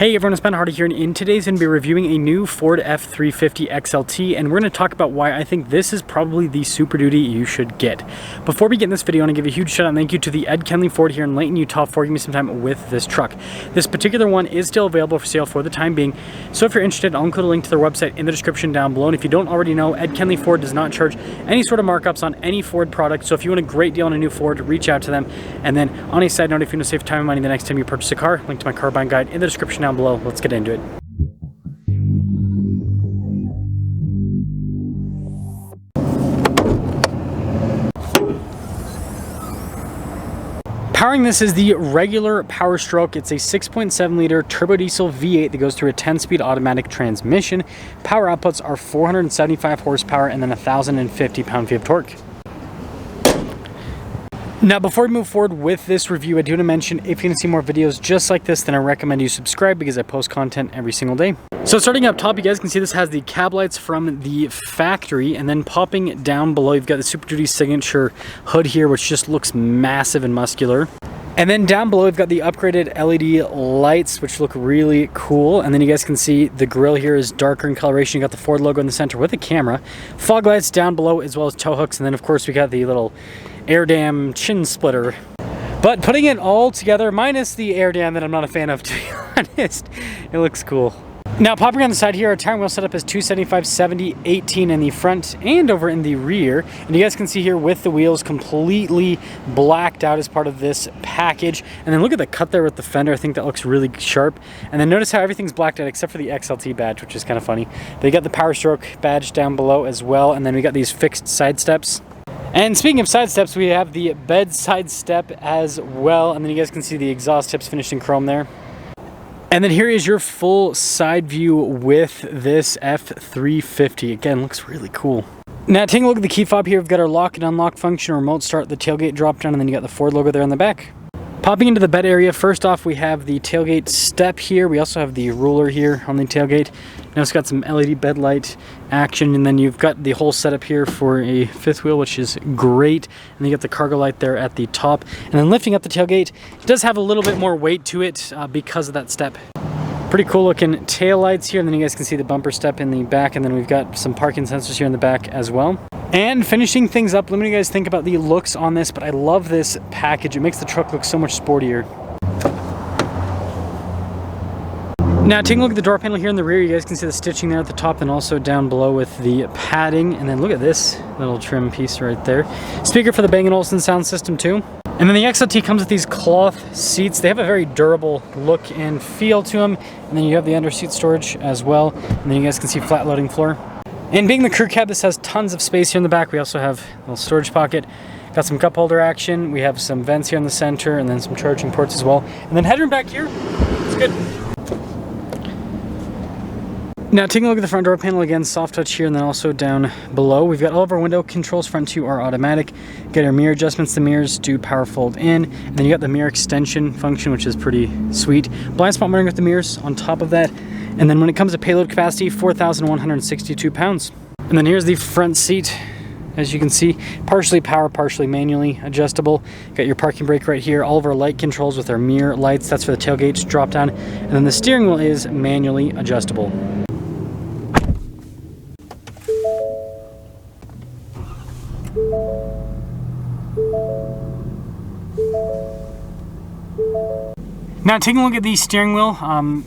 Hey everyone, it's Ben Hardy here, and in today's going to be reviewing a new Ford F-350 XLT, and we're going to talk about why I think this is probably the Super Duty you should get. Before we get in this video, I want to give a huge shout out and thank you to the Ed Kenley Ford here in Layton, Utah for giving me some time with this truck. This particular one is still available for sale for the time being, so if you're interested, I'll include a link to their website in the description down below. And if you don't already know, Ed Kenley Ford does not charge any sort of markups on any Ford product, so if you want a great deal on a new Ford, reach out to them. And then on a side note, if you want to save time and money the next time you purchase a car, link to my car buying guide in the description down below. Let's get into it. Powering this is the regular Power Stroke. It's a 6.7 liter turbo diesel V8 that goes through a 10-speed automatic transmission. Power outputs are 475 horsepower and then 1,050 pound-feet of torque. Now, before we move forward with this review, I do want to mention, if you want to see more videos just like this, then I recommend you subscribe because I post content every single day. So starting up top, you guys can see this has the cab lights from the factory, and then popping down below, you've got the Super Duty signature hood here, which just looks massive and muscular. And then down below, we've got the upgraded LED lights, which look really cool. And then you guys can see the grille here is darker in coloration. You got the Ford logo in the center with a camera. Fog lights down below, as well as tow hooks. And then, of course, we got the little air dam chin splitter. But putting it all together, minus the air dam that I'm not a fan of, to be honest, it looks cool. Now, popping on the side here, our tire wheel setup is 275/70/18 in the front and over in the rear. And you guys can see here with the wheels completely blacked out as part of this package. And then look at the cut there with the fender. I think that looks really sharp. And then notice how everything's blacked out except for the XLT badge, which is kind of funny. They got the Power Stroke badge down below as well. And then we got these fixed side steps. And speaking of side steps, we have the bedside step as well. And then you guys can see the exhaust tips finished in chrome there. And then here is your full side view with this F-350. Again, looks really cool. Now, taking a look at the key fob here, we've got our lock and unlock function, remote start, the tailgate drop down, and then you got the Ford logo there on the back. Popping into the bed area, first off, we have the tailgate step here. We also have the ruler here on the tailgate. Now it's got some LED bed light action, and then you've got the whole setup here for a fifth wheel, which is great. And then you got the cargo light there at the top. And then lifting up the tailgate, it does have a little bit more weight to it because of that step. Pretty cool looking tail lights here, and then you guys can see the bumper step in the back, and then we've got some parking sensors here in the back as well. And finishing things up, let me know what you guys think about the looks on this, but I love this package. It makes the truck look so much sportier. Now, taking a look at the door panel here in the rear, you guys can see the stitching there at the top and also down below with the padding. And then look at this little trim piece right there. Speaker for the Bang & Olufsen sound system too. And then the XLT comes with these cloth seats. They have a very durable look and feel to them. And then you have the under seat storage as well. And then you guys can see flat loading floor. And being the crew cab, this has tons of space here in the back. We also have a little storage pocket. Got some cup holder action. We have some vents here in the center and then some charging ports as well. And then headroom back here, it's good. Now, taking a look at the front door panel again, soft touch here and then also down below. We've got all of our window controls. Front two are automatic. Get our mirror adjustments. The mirrors do power fold in. And then you got the mirror extension function, which is pretty sweet. Blind spot monitoring with the mirrors on top of that. And then when it comes to payload capacity, 4,162 pounds. And then here's the front seat. As you can see, partially power, partially manually adjustable. Got your parking brake right here. All of our light controls with our mirror lights. That's for the tailgates drop down. And then the steering wheel is manually adjustable. Now, taking a look at the steering wheel,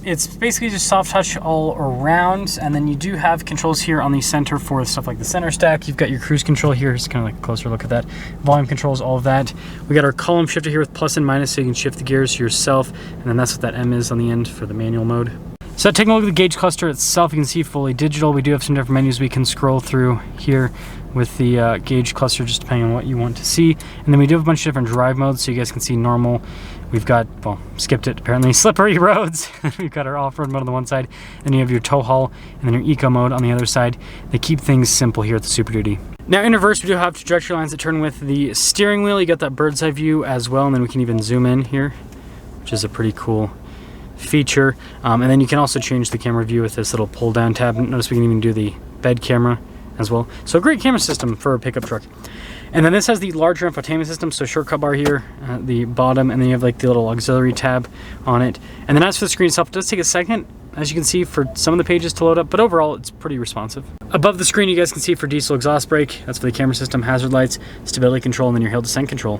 it's basically just soft touch all around, and then you do have controls here on the center for stuff like the center stack. You've got your cruise control here, just kind of like a closer look at that. Volume controls, all of that. We got our column shifter here with plus and minus, so you can shift the gears yourself, and then that's what that M is on the end for the manual mode. So taking a look at the gauge cluster itself, you can see fully digital. We do have some different menus we can scroll through here with the gauge cluster, just depending on what you want to see. And then we do have a bunch of different drive modes, so you guys can see normal. We've got, well, skipped it apparently, slippery roads. We've got our off-road mode on the one side, and you have your tow haul, and then your eco mode on the other side. They keep things simple here at the Super Duty. Now in reverse, we do have trajectory lines that turn with the steering wheel. You got that bird's eye view as well, and then we can even zoom in here, which is a pretty cool feature. And then you can also change the camera view with this little pull down tab. Notice we can even do the bed camera as well. So a great camera system for a pickup truck. And then this has the larger infotainment system, so shortcut bar here at the bottom, and then you have like the little auxiliary tab on it. And then as for the screen itself, it does take a second, as you can see, for some of the pages to load up, but overall it's pretty responsive. Above the screen you guys can see for diesel exhaust brake, that's for the camera system, hazard lights, stability control, and then your hill descent control.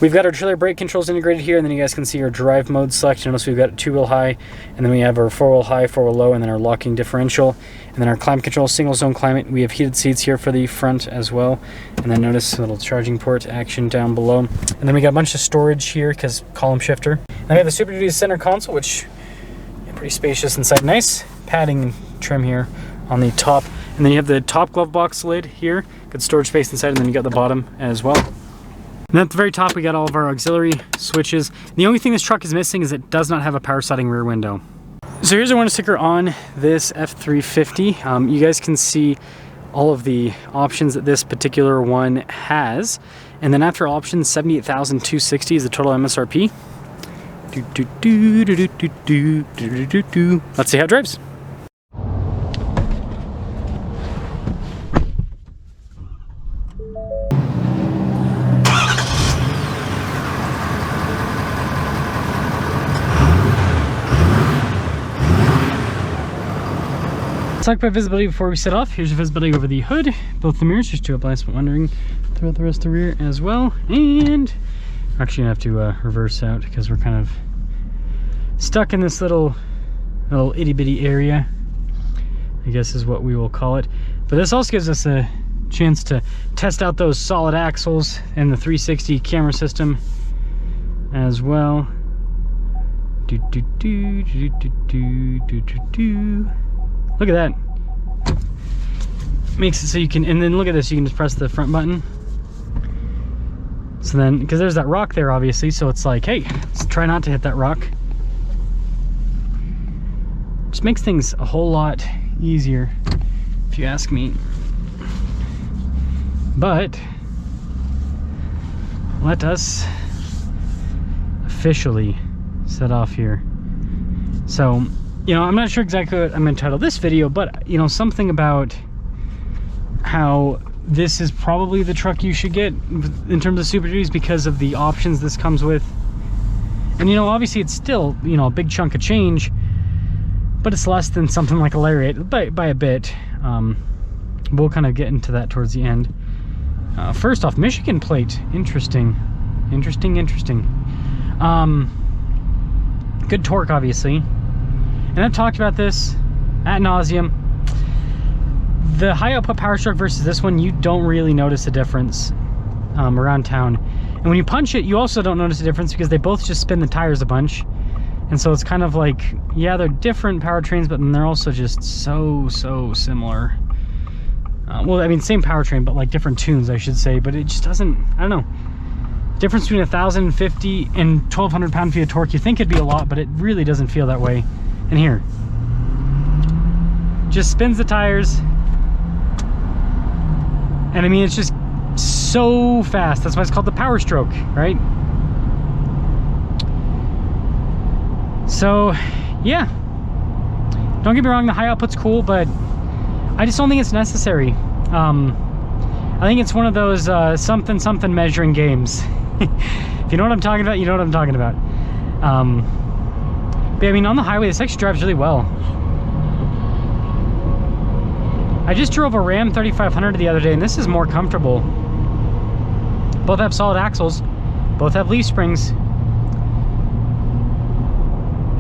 We've got our trailer brake controls integrated here, and then you guys can see our drive mode selection. Notice we've got 2-wheel high, and then we have our 4-wheel high, 4-wheel low, and then our locking differential. And then our climate control, single zone climate. We have heated seats here for the front as well. And then notice a little charging port action down below. And then we got a bunch of storage here because column shifter. And we have the Super Duty center console, which is pretty spacious inside. Nice padding and trim here on the top. And then you have the top glove box lid here. Good storage space inside, and then you got the bottom as well. And then at the very top, we got all of our auxiliary switches. The only thing this truck is missing is it does not have a power sliding rear window. So here's our window sticker on this F-350. You guys can see all of the options that this particular one has. And then after options, $78,260 is the total MSRP. Let's see how it drives. Let's talk about visibility before we set off. Here's your visibility over the hood, both the mirrors, just 2 headlights, but wondering throughout the rest of the rear as well. And we're actually gonna have to reverse out because we're kind of stuck in this little itty bitty area, I guess is what we will call it. But this also gives us a chance to test out those solid axles and the 360 camera system as well. Look at that. Makes it so you can, and then look at this, you can just press the front button. So then, because there's that rock there obviously, so it's like, hey, let's try not to hit that rock. Just makes things a whole lot easier, if you ask me. But let us officially set off here. So, you know, I'm not sure exactly what I'm going to title this video, but, you know, something about how this is probably the truck you should get in terms of Super Duties because of the options this comes with. And, you know, obviously it's still, you know, a big chunk of change, but it's less than something like a Lariat by a bit. We'll kind of get into that towards the end. First off, Michigan plate. Interesting. Good torque, obviously. And I've talked about this ad nauseum. The high output power stroke versus this one, you don't really notice a difference around town. And when you punch it, you also don't notice a difference because they both just spin the tires a bunch. And so it's kind of like, yeah, they're different powertrains, but then they're also just so similar. Well, I mean, same powertrain, but like different tunes, I should say. But it just doesn't, I don't know. Difference between 1,050 and 1,200 pound-feet of torque, you think it'd be a lot, but it really doesn't feel that way. And here, just spins the tires, and I mean, it's just so fast. That's why it's called the power stroke, right? So yeah, don't get me wrong, the high output's cool, but I just don't think it's necessary. I think it's one of those something measuring games. If you know what I'm talking about, you know what I'm talking about. But I mean, on the highway, this actually drives really well. I just drove a Ram 3500 the other day, and this is more comfortable. Both have solid axles, both have leaf springs.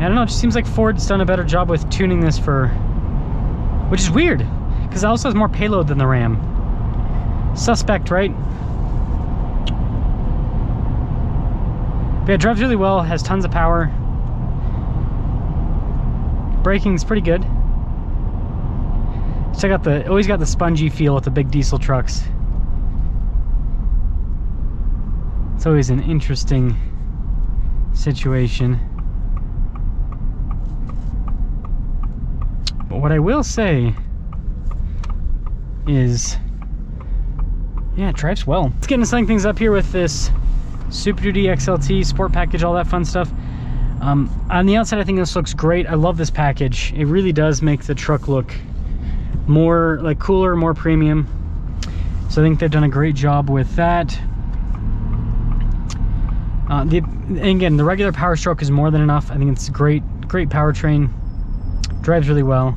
I don't know, it just seems like Ford's done a better job with tuning this for, which is weird, because it also has more payload than the Ram. Suspect, right? But yeah, it drives really well, has tons of power. Braking's pretty good. So I got the, always got the spongy feel with the big diesel trucks. It's always an interesting situation. But what I will say is, yeah, it drives well. Let's get into setting things up here with this Super Duty XLT sport package, all that fun stuff. On the outside, I think this looks great. I love this package. It really does make the truck look more like cooler, more premium. So I think they've done a great job with that. And again, the regular Power Stroke is more than enough. I think it's great powertrain, drives really well.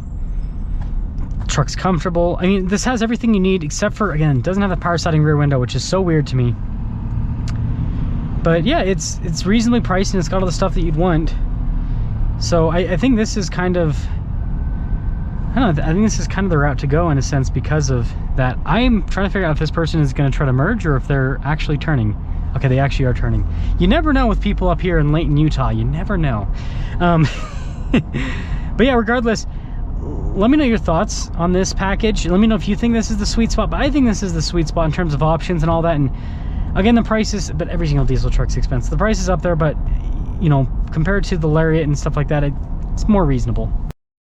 Truck's comfortable. I mean, this has everything you need except for, again, it doesn't have the power sliding rear window, which is so weird to me. But yeah, it's reasonably priced and it's got all the stuff that you'd want. So I think this is kind of, I don't know, I think this is kind of the route to go in a sense because of that. I'm trying to figure out if this person is going to try to merge or if they're actually turning. Okay, they actually are turning. You never know with people up here in Layton, Utah. You never know. But yeah, regardless, let me know your thoughts on this package. Let me know if you think this is the sweet spot. But I think this is the sweet spot in terms of options and all that. And again, the prices, but every single diesel truck's expensive. The price is up there, but you know, compared to the Lariat and stuff like that, it's more reasonable.